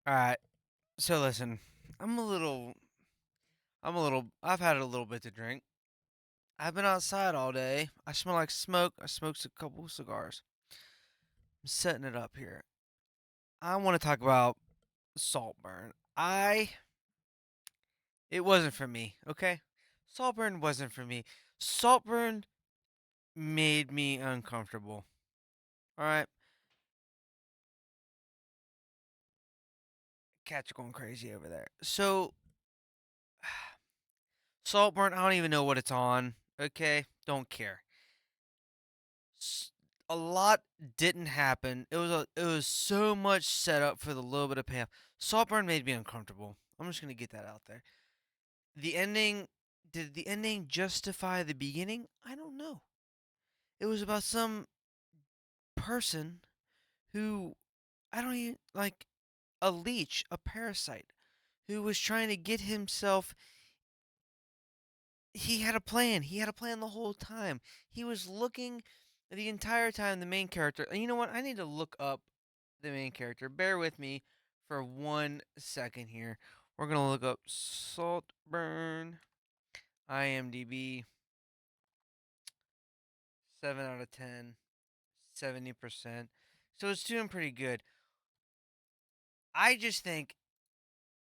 All right. So listen, I'm a little, I've had a little bit to drink. I've been outside all day. I smell like smoke. I smoked a couple cigars. I'm setting it up here. I want to talk about Saltburn. It wasn't for me, okay? Saltburn wasn't for me. Saltburn made me uncomfortable. All right. Cats are going crazy over there. So, Saltburn, I don't even know what it's on. Okay. Don't care. s- a lot didn't happen. It was so much set up for the little bit of payoff. Saltburn made me uncomfortable. I'm just gonna get that out there. The ending did the ending justify the beginning? I don't know. It was about some person who I don't even like a leech, a parasite, who was trying to get himself. He had a plan. He had a plan the whole time. He was looking the entire time, the main character. And you know what? I need to look up the main character. Bear with me for 1 second here. We're going to look up Saltburn IMDb 7 out of 10, 70%. So it's doing pretty good. I just think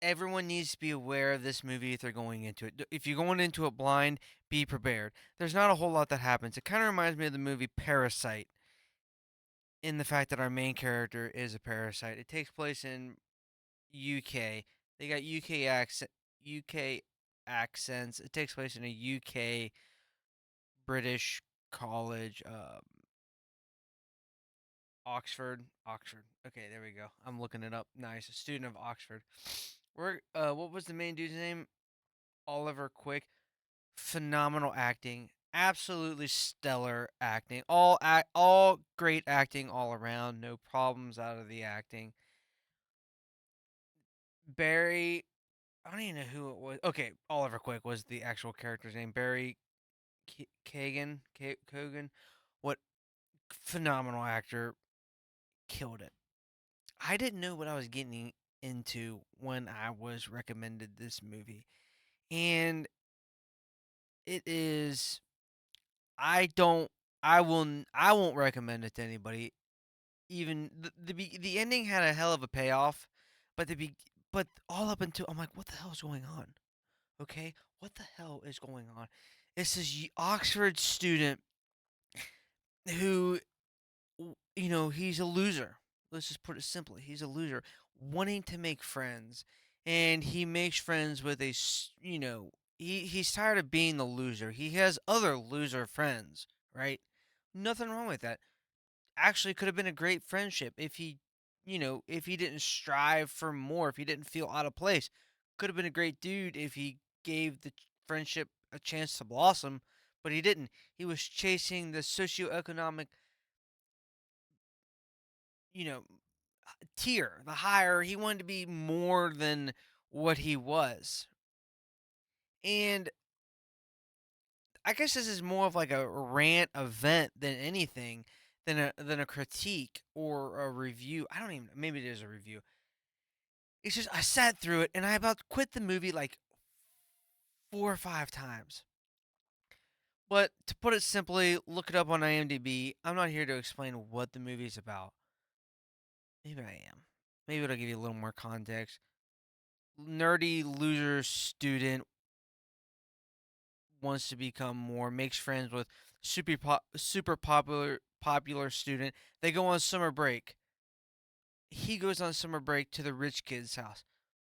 everyone needs to be aware of this movie if they're going into it. If you're going into it blind, be prepared. There's not a whole lot that happens. It kind of reminds me of the movie Parasite in the fact that our main character is a parasite. It takes place in UK. They got UK accents. It takes place in a UK British college, Oxford. Okay, there we go. I'm looking it up. Nice, a student of Oxford. What was the main dude's name? Oliver Quick. Phenomenal acting, absolutely stellar acting. All great acting all around. No problems out of the acting. Barry, I don't even know who it was. Okay, Oliver Quick was the actual character's name. Barry Kogan. What phenomenal actor, killed it. I didn't know what I was getting into when I was recommended this movie, and it is. I don't. I won't recommend it to anybody. Even the ending had a hell of a payoff, but but all up until I'm like, what the hell is going on? Okay, what the hell is going on? It's this Oxford student who, he's a loser. Let's just put it simply. He's a loser, wanting to make friends, and he makes friends with he's tired of being the loser. He has other loser friends, right? Nothing wrong with that. Actually, could have been a great friendship if he didn't strive for more, if he didn't feel out of place. Could have been a great dude if he gave the friendship a chance to blossom, but he didn't. He was chasing the socioeconomic, you know, tier, the higher. He wanted to be more than what he was. And I guess this is more of like a rant event than anything, than a critique or a review. I don't even, maybe it is a review. It's just I sat through it and I about quit the movie like 4 or 5 times. But to put it simply, look it up on IMDb. I'm not here to explain what the movie's about. Maybe I am. Maybe it'll give you a little more context. Nerdy loser student wants to become more, makes friends with super popular student. They go on summer break. He goes on summer break to the rich kid's house.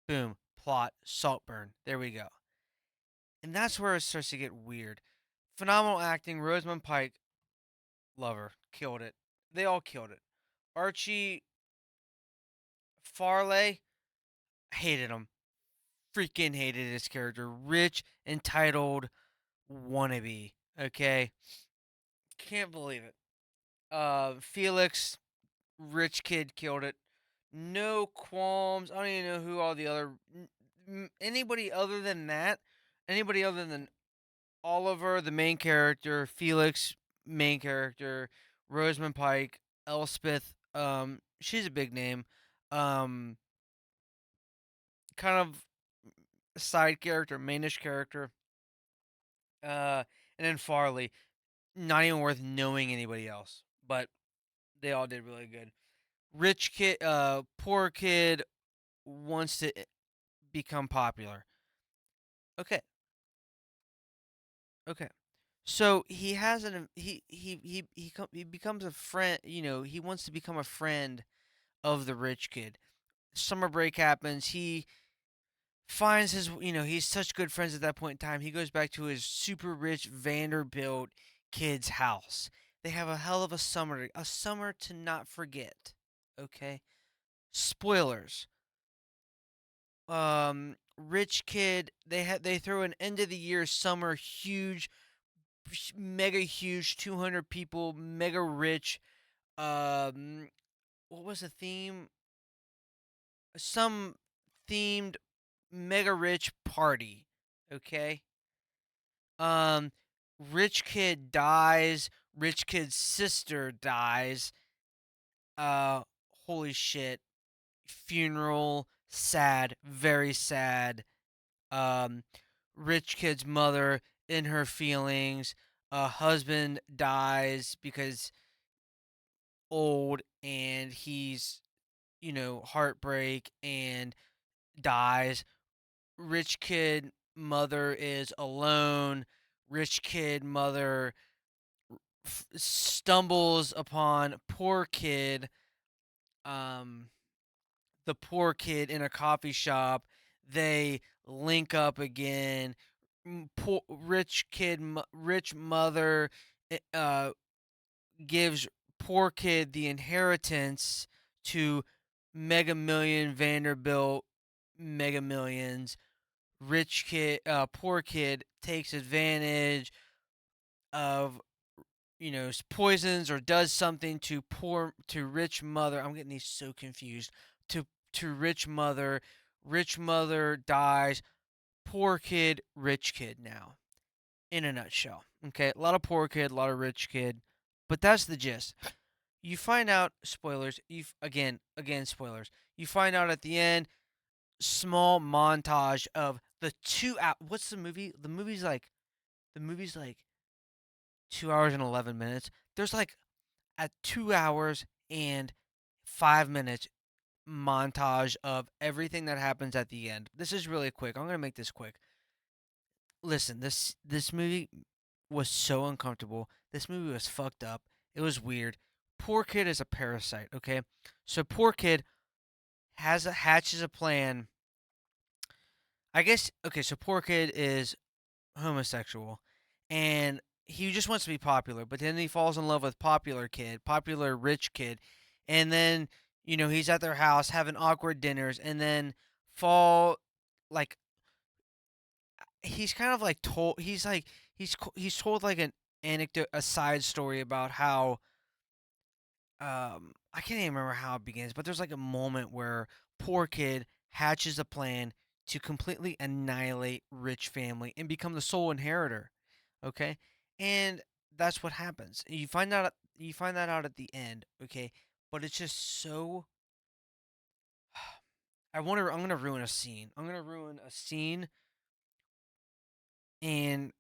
Boom, plot, Saltburn. There we go. And that's where it starts to get weird. Phenomenal acting. Rosamund Pike, love her, killed it. They all killed it. Archie Farley, hated him. Freaking hated his character. Rich, entitled, wannabe. Okay, can't believe it. Felix, rich kid, killed it. No qualms. I don't even know who all the other anybody other than that. Anybody other than Oliver, the main character, Felix, main character, Rosamund Pike, Elspeth, she's a big name. Um, kind of side character, mainish character. And then Farley, not even worth knowing anybody else, but they all did really good. Rich kid, poor kid wants to become popular. Okay, okay. So he has an he becomes a friend. You know, he wants to become a friend of the rich kid. Summer break happens. He finds his, he's such good friends at that point in time. He goes back to his super rich Vanderbilt kid's house. They have a hell of a summer to not forget. Okay, spoilers. Rich kid. They throw an end of the year summer huge, mega huge, 200 people, mega rich. Um, what was the theme? Some themed mega rich party. Okay. Um, rich kid dies. Rich kid's sister dies. Uh, Holy shit. Funeral. Sad. Very sad. Um, Rich kid's mother in her feelings. Husband dies because old and he's, heartbreak and dies. Rich kid mother is alone. Rich kid mother stumbles upon um the poor kid in a coffee shop. They link up again. Poor rich kid, rich mother uh gives poor kid the inheritance to Mega Million Vanderbilt Mega Millions. Rich kid, poor kid takes advantage of, poisons or does something to rich mother. I'm getting these so confused. To rich mother. Rich mother dies. Poor kid, rich kid now. In a nutshell. Okay, a lot of poor kid, a lot of rich kid. But that's the gist. You find out, spoilers, again spoilers. You find out at the end, small montage of the 2 hour, what's the movie's like 2 hours and 11 minutes. There's like at 2 hours and 5 minutes montage of everything that happens at the end. This is really quick. I'm gonna make this quick. Listen, this movie was so uncomfortable. This movie was fucked up. It was weird. Poor kid is a parasite. Okay, so poor kid hatches a plan. I guess okay. So poor kid is homosexual, and he just wants to be popular. But then he falls in love with popular rich kid, and then he's at their house having awkward dinners, and then fall like he's kind of like told he's told like an anecdote, a side story about how I can't even remember how it begins, but there's like a moment where poor kid hatches a plan to completely annihilate rich family and become the sole inheritor. Okay? And that's what happens. You find that out at the end, okay? But it's just so I'm going to ruin a scene. I'm going to ruin a scene and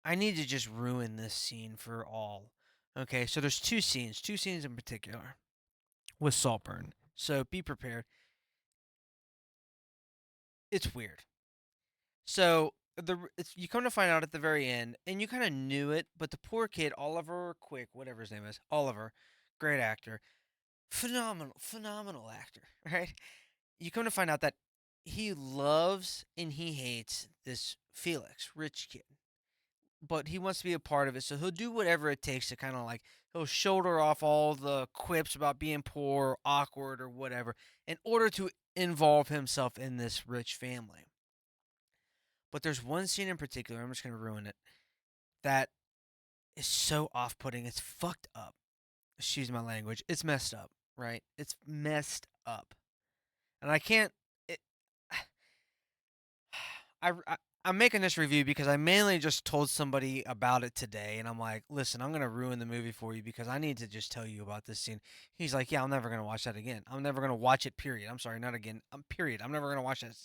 I need to just ruin this scene for all. Okay? So there's two scenes in particular with Saltburn. So be prepared. It's weird. So you come to find out at the very end, and you kind of knew it, but the poor kid, Oliver Quick, whatever his name is, Oliver, great actor, phenomenal actor, right? You come to find out that he loves and he hates this Felix, rich kid, but he wants to be a part of it, so he'll do whatever it takes to kind of like he'll shoulder off all the quips about being poor, or awkward, or whatever, in order to involve himself in this rich family. But there's one scene in particular, I'm just going to ruin it, that is so off putting. It's fucked up. Excuse my language. It's messed up, right? It's messed up. And I can't. It, I, I'm making this review because I mainly just told somebody about it today. And I'm like, listen, I'm going to ruin the movie for you because I need to just tell you about this scene. He's like, yeah, I'm never going to watch that again. I'm never going to watch it, period. I'm sorry, not again. Period. I'm never going to watch that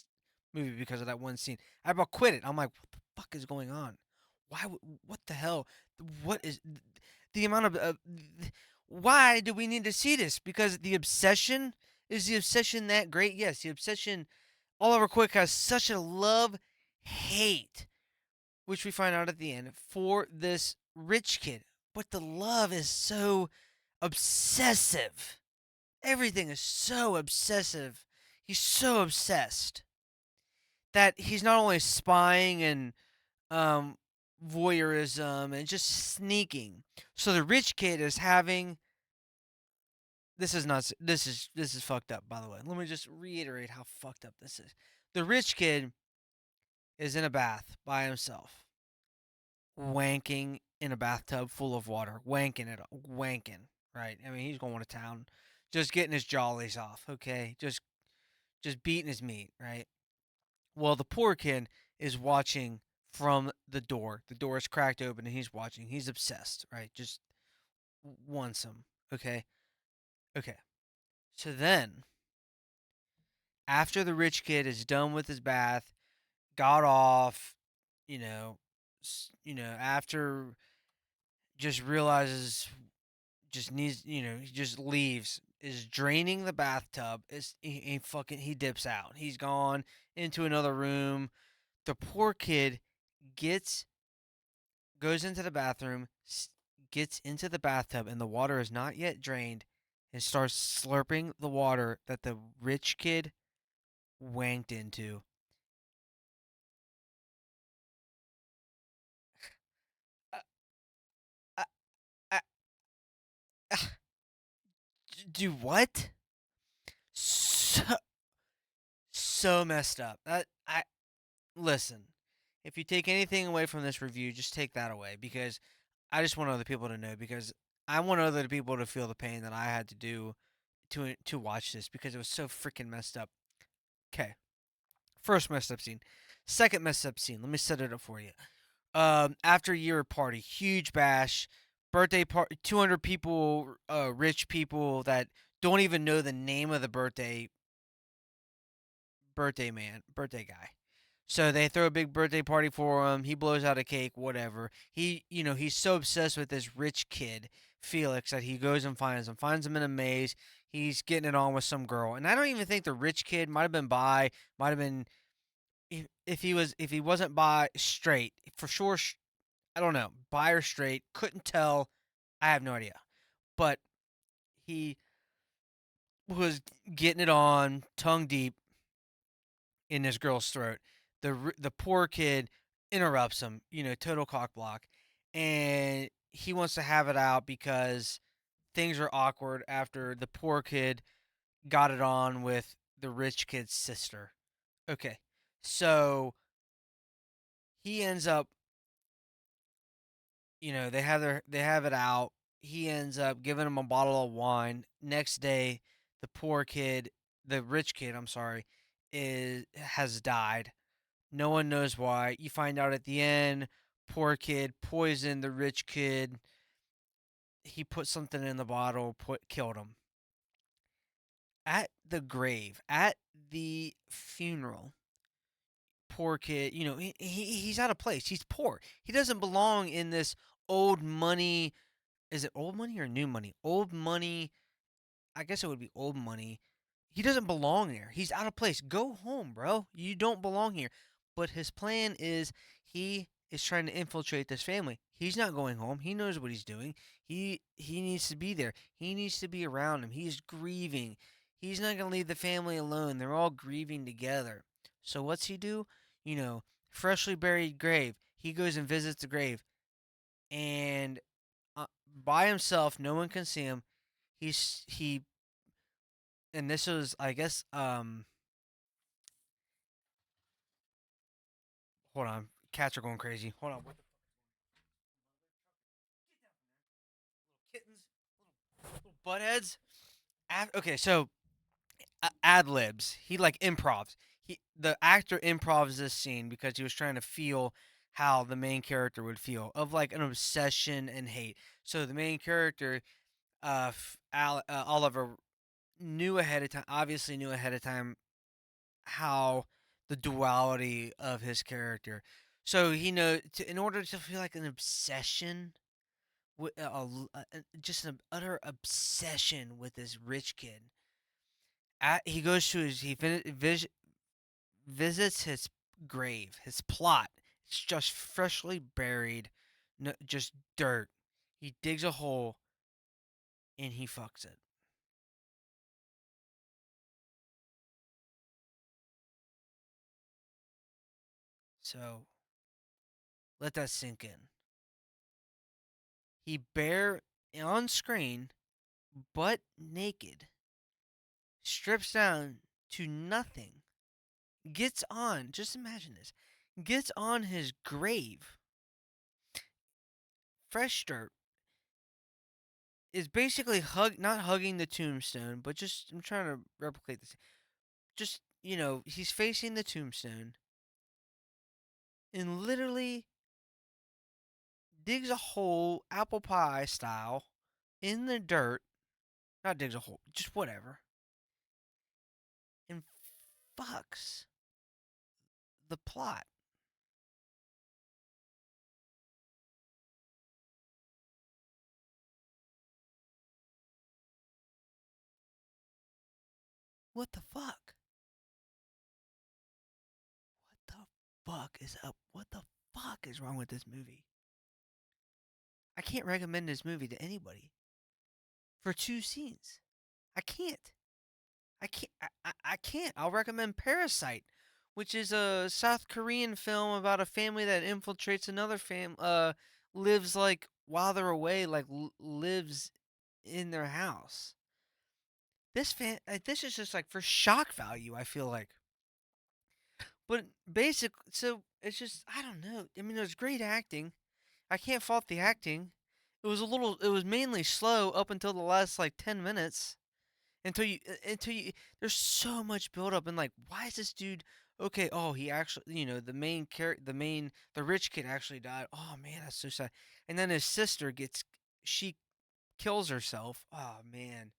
movie because of that one scene. I about quit it. I'm like, what the fuck is going on? Why? What the hell? What is the amount of? Why do we need to see this? Because the obsession is the obsession that great? Yes, the obsession. Oliver Quick has such a love hate, which we find out at the end, for this rich kid. But the love is so obsessive. Everything is so obsessive. He's so obsessed that he's not only spying and um, voyeurism and just sneaking. So the rich kid is having. This is not. This is fucked up. By the way, let me just reiterate how fucked up this is. The rich kid is in a bath by himself, wanking in a bathtub full of water, wanking it, wanking. Right? I mean, he's going to town, just getting his jollies off. Okay, just beating his meat. Right? Well, the poor kid is watching from the door. The door is cracked open, and he's watching. He's obsessed. Right? Just wants him. Okay. Okay. So then, after the rich kid is done with his bath, got off, you know, after just realizes just needs, he just leaves, is draining the bathtub. He fucking he dips out. He's gone into another room. The poor kid gets goes into the bathroom, gets into the bathtub, and the water is not yet drained, and starts slurping the water that the rich kid wanked into. Uh, uh, uh, uh, do what? So so messed up. That I listen. If you take anything away from this review, just take that away because I just want other people to know because I want other people to feel the pain that I had to do to watch this because it was so freaking messed up. Okay, first messed up scene, second messed up scene. Let me set it up for you. After a year party, huge bash, birthday party, 200 people, rich people that don't even know the name of the birthday guy. So they throw a big birthday party for him. He blows out a cake, whatever. He's so obsessed with this rich kid, Felix, that he goes and finds him in a maze. He's getting it on with some girl. And I don't even think the rich kid might have been bi, might have been if he wasn't bi straight, for sure I don't know, bi or straight, couldn't tell. I have no idea. But he was getting it on tongue deep in this girl's throat. The poor kid interrupts him, total cock block, and he wants to have it out because things are awkward after the poor kid got it on with the rich kid's sister. Okay, so he ends up, they have it out. He ends up giving him a bottle of wine. Next day, the poor kid, the rich kid, I'm sorry, is has died. No one knows why. You find out at the end, poor kid poisoned the rich kid. He put something in the bottle, killed him. At the grave, at the funeral, poor kid, he's out of place. He's poor. He doesn't belong in this old money. Is it old money or new money? Old money. I guess it would be old money. He doesn't belong there. He's out of place. Go home, bro. You don't belong here. But his plan is he is trying to infiltrate this family. He's not going home. He knows what he's doing. He needs to be there. He needs to be around him. He's grieving. He's not going to leave the family alone. They're all grieving together. So what's he do? Freshly buried grave. He goes and visits the grave and by himself, no one can see him. He and this was I guess hold on, cats are going crazy. Hold on, what the kittens, little buttheads. Okay, so ad libs. He like improvs. The actor improvs this scene because he was trying to feel how the main character would feel of like an obsession and hate. So the main character, Oliver, knew ahead of time. Obviously, knew ahead of time how the duality of his character. So he knows in order to feel like an obsession with just an utter obsession with this rich kid. He goes to his visits his grave, his plot. It's just freshly buried, no, just dirt. He digs a hole and he fucks it. So let that sink in. He bare on screen, butt naked, strips down to nothing, gets on. Just imagine this. Gets on his grave, fresh dirt, is basically not hugging the tombstone, but just I'm trying to replicate this. Just he's facing the tombstone and literally digs a hole, apple pie style, in the dirt. Not digs a hole, just whatever, and fucks the plot. What the fuck? What the fuck is up? What the fuck is wrong with this movie? I can't recommend this movie to anybody for two scenes. I can't. I can't. I can't. I'll recommend Parasite, which is a South Korean film about a family that infiltrates another lives like while they're away, like lives in their house. This is just like for shock value. I feel like, but so it's just I don't know. I mean, it was great acting. I can't fault the acting. It was mainly slow up until the last like 10 minutes until you there's so much build up and like why is this dude okay, oh he actually the rich kid actually died, oh man that's so sad, and then his sister gets she kills herself, oh man,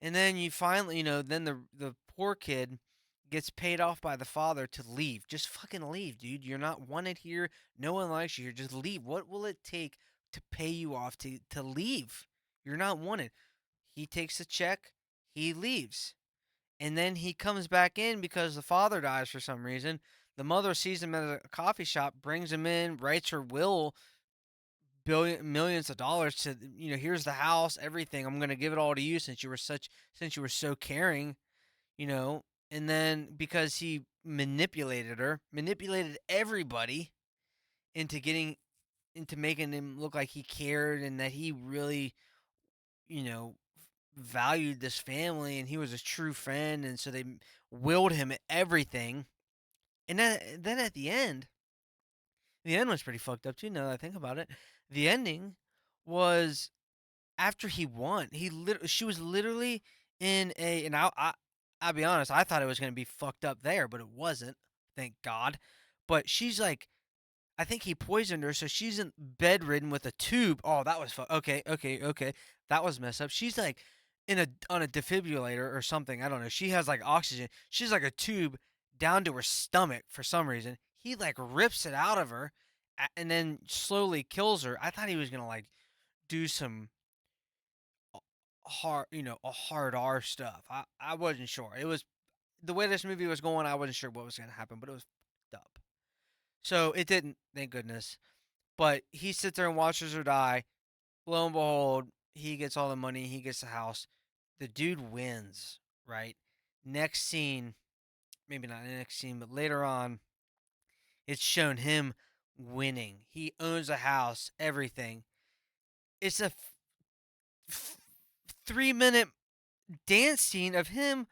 and then you finally then the poor kid gets paid off by the father to leave, just fucking leave, dude, you're not wanted here, no one likes you here, just leave, what will it take to pay you off to leave, you're not wanted, he takes a check, he leaves. And then he comes back in because the father dies for some reason. The mother sees him at a coffee shop, brings him in, writes her will, millions of dollars to here's the house, everything. I'm gonna give it all to you since you were so caring, you know. And then because he manipulated everybody into getting into making him look like he cared and that he really you know valued this family and he was a true friend, and so they willed him everything. And then at the end was pretty fucked up too. Now that I think about it, the ending was after he won. She was literally in a, and I'll be honest, I thought it was gonna be fucked up there, but it wasn't. Thank God. But she's like, I think he poisoned her, so she's in bedridden with a tube. Oh, that was okay, okay, okay. That was messed up. She's like in a on a defibrillator or something. I don't know. She has like oxygen. She's like a tube down to her stomach for some reason. He like rips it out of her and then slowly kills her. I thought he was gonna like do some hard, a hard R stuff. I wasn't sure. It was the way this movie was going. I wasn't sure what was gonna happen, but it was fucked up. So it didn't. Thank goodness. But he sits there and watches her die. Lo and behold, he gets all the money. He gets the house. The dude wins, right? Next scene, maybe not the next scene, but later on, it's shown him winning. He owns a house, everything. It's a 3 minute dance scene of him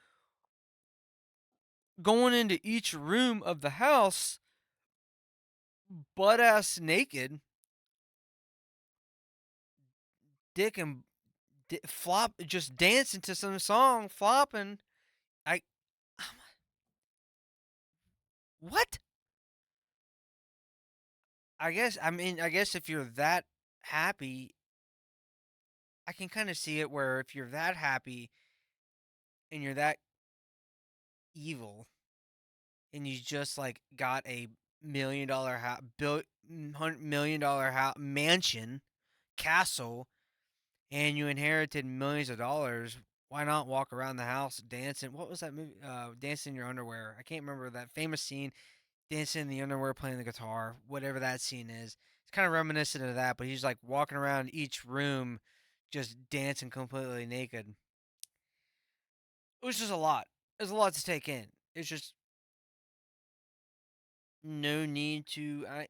going into each room of the house, butt ass naked, dick and flop, just dancing to some song, flopping. I what? I guess if you're that happy, I can kind of see it where if you're that happy and you're that evil, and you just like got a $1 million house, $100 million house, mansion, castle, and you inherited millions of dollars, why not walk around the house dancing? What was that movie? Dancing in your underwear. I can't remember that famous scene. Dancing in the underwear, playing the guitar, whatever that scene is. It's kind of reminiscent of that, but he's like walking around each room, just dancing completely naked. It was just a lot. There's a lot to take in. It's just no need to, I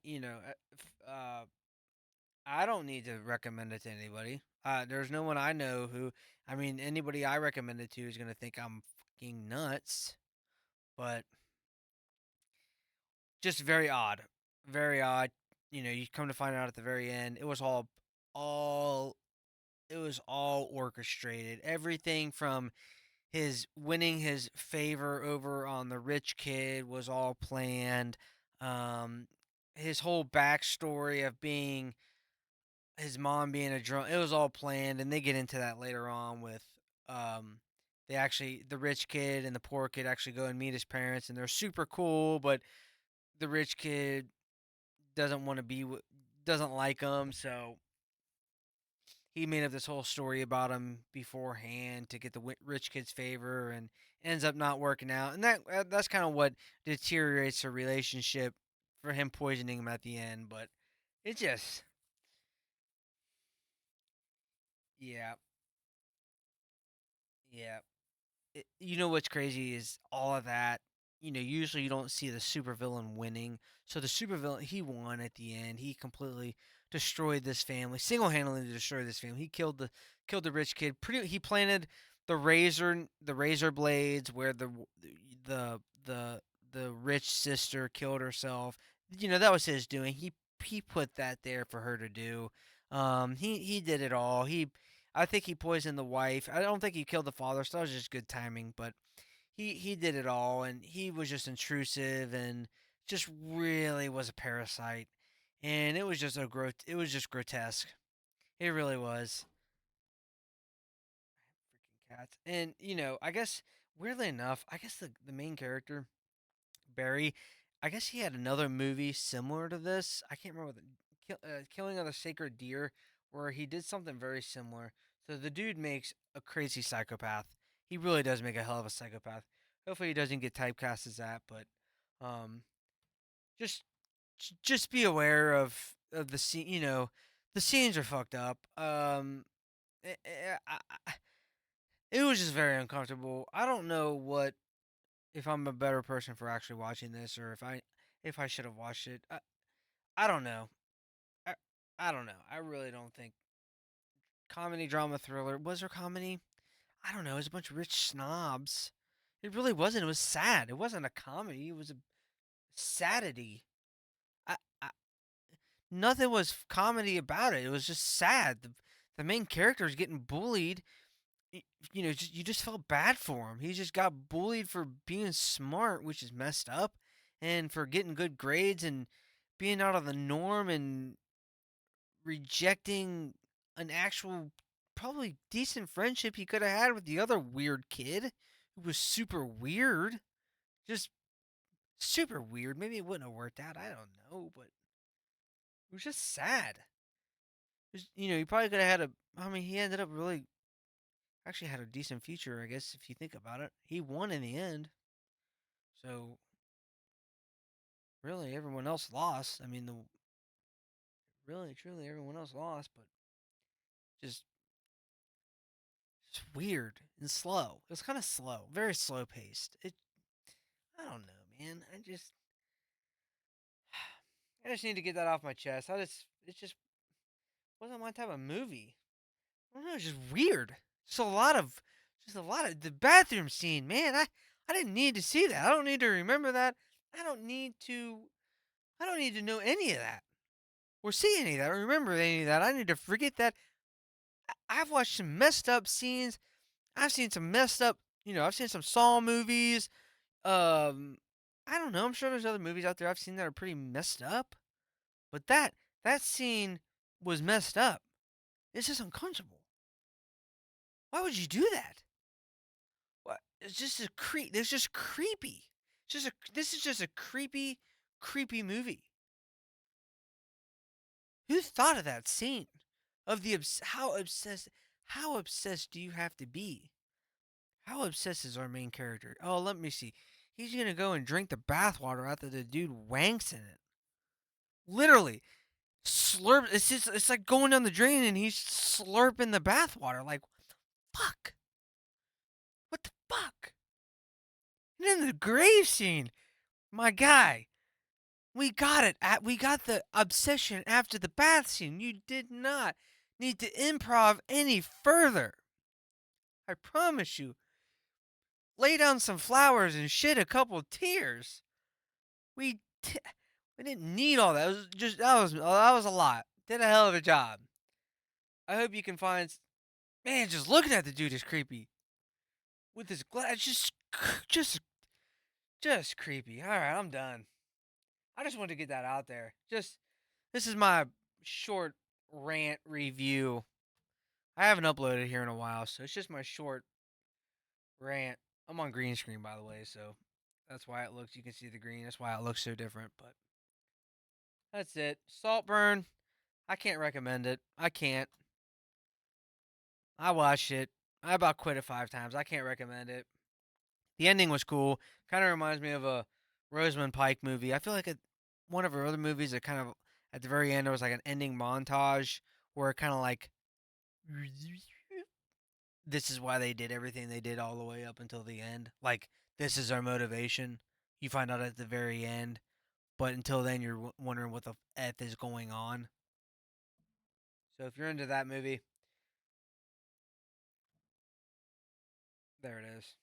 don't need to recommend it to anybody. There's no one I know who, I mean, anybody I recommend it to is going to think I'm fucking nuts, but just very odd. Very odd. You come to find out at the very end, all, it was all orchestrated. Everything from his winning his favor over on the rich kid was all planned. Um, his whole backstory of being his mom being a drunk, it was all planned, and they get into that later on with um, the rich kid and the poor kid actually go and meet his parents, and they're super cool, but the rich kid doesn't want to doesn't like him, so he made up this whole story about him beforehand to get the rich kid's favor, and ends up not working out. And that's kind of what deteriorates the relationship for him poisoning him at the end. But it just, yeah, yeah. You know what's crazy is all of that. Usually you don't see the supervillain winning. So the supervillain, he won at the end. He completely destroyed this family, single-handedly destroyed this family. He killed the rich kid. He planted the razor blades where the the the rich sister killed herself. That was his doing. He put that there for her to do. He did it all. I think he poisoned the wife. I don't think he killed the father, so that was just good timing. But he did it all, and he was just intrusive and just really was a parasite. And it was just it was just grotesque. It really was. Freaking cats. And I guess weirdly enough, I guess the main character Barry, I guess he had another movie similar to this. I can't remember Killing of the Sacred Deer, where he did something very similar. So the dude makes a crazy psychopath. He really does make a hell of a psychopath. Hopefully he doesn't get typecast as that, but um, just just be aware of the scene. The scenes are fucked up. It, it was just very uncomfortable. I don't know what if I'm a better person for actually watching this, or if I should have watched it. I don't know. I I don't know. I really don't think comedy, drama, thriller. Was there comedy? I don't know. It was a bunch of rich snobs. It really wasn't. It was sad. It wasn't a comedy. It was a sadity. I nothing was comedy about it. It was just sad. The main character is getting bullied. You just felt bad for him. He just got bullied for being smart, which is messed up, and for getting good grades and being out of the norm and rejecting an actual, probably decent friendship he could have had with the other weird kid who was super weird. Just super weird. Maybe it wouldn't have worked out. I don't know, but it was just sad. He probably could have had a. I mean, he ended up really actually had a decent future, I guess, if you think about it. He won in the end, so really everyone else lost. I mean, the really truly everyone else lost, but just weird and slow. It was kind of slow, very slow paced. I don't know, man. I just need to get that off my chest. It just wasn't my type of movie. I don't know. It's just weird. Just a lot of, the bathroom scene, man. I didn't need to see that. I don't need to remember that. I don't need to. I don't need to know any of that or see any of that or remember any of that. I need to forget that. I've watched some messed up scenes. I've seen some messed up. I've seen some Saw movies. Um, I don't know. I'm sure there's other movies out there I've seen that are pretty messed up. But that scene was messed up. It's just uncomfortable. Why would you do that? What? It's just a creep. It's just creepy. This is just a creepy, creepy movie. Who thought of that scene? Of the how obsessed do you have to be? How obsessed is our main character? Oh, let me see. He's gonna go and drink the bathwater after the dude wanks in it. Literally, slurp. It's like going down the drain and he's slurping the bathwater. Like, fuck. What the fuck? And then the grave scene. My guy, we got it. We got the obsession after the bath scene. You did not need to improv any further. I promise you. Lay down some flowers and shed a couple tears. We t- we didn't need all that. It was just that was a lot. Did a hell of a job. I hope you can find. Man, just looking at the dude is creepy. With his glass, just, just creepy. All right, I'm done. I just wanted to get that out there. This is my short rant review. I haven't uploaded here in a while, so it's just my short rant. I'm on green screen, by the way, so that's why it looks. You can see the green. That's why it looks so different. But that's it. Saltburn. I can't recommend it. I can't. I watched it. I about quit it 5 times. I can't recommend it. The ending was cool. Kind of reminds me of a Rosamund Pike movie. I feel like one of her other movies that kind of at the very end there was like an ending montage where it kind of like this is why they did everything they did all the way up until the end. Like this is our motivation. You find out at the very end, but until then you're wondering what the f is going on. So if you're into that movie, there it is.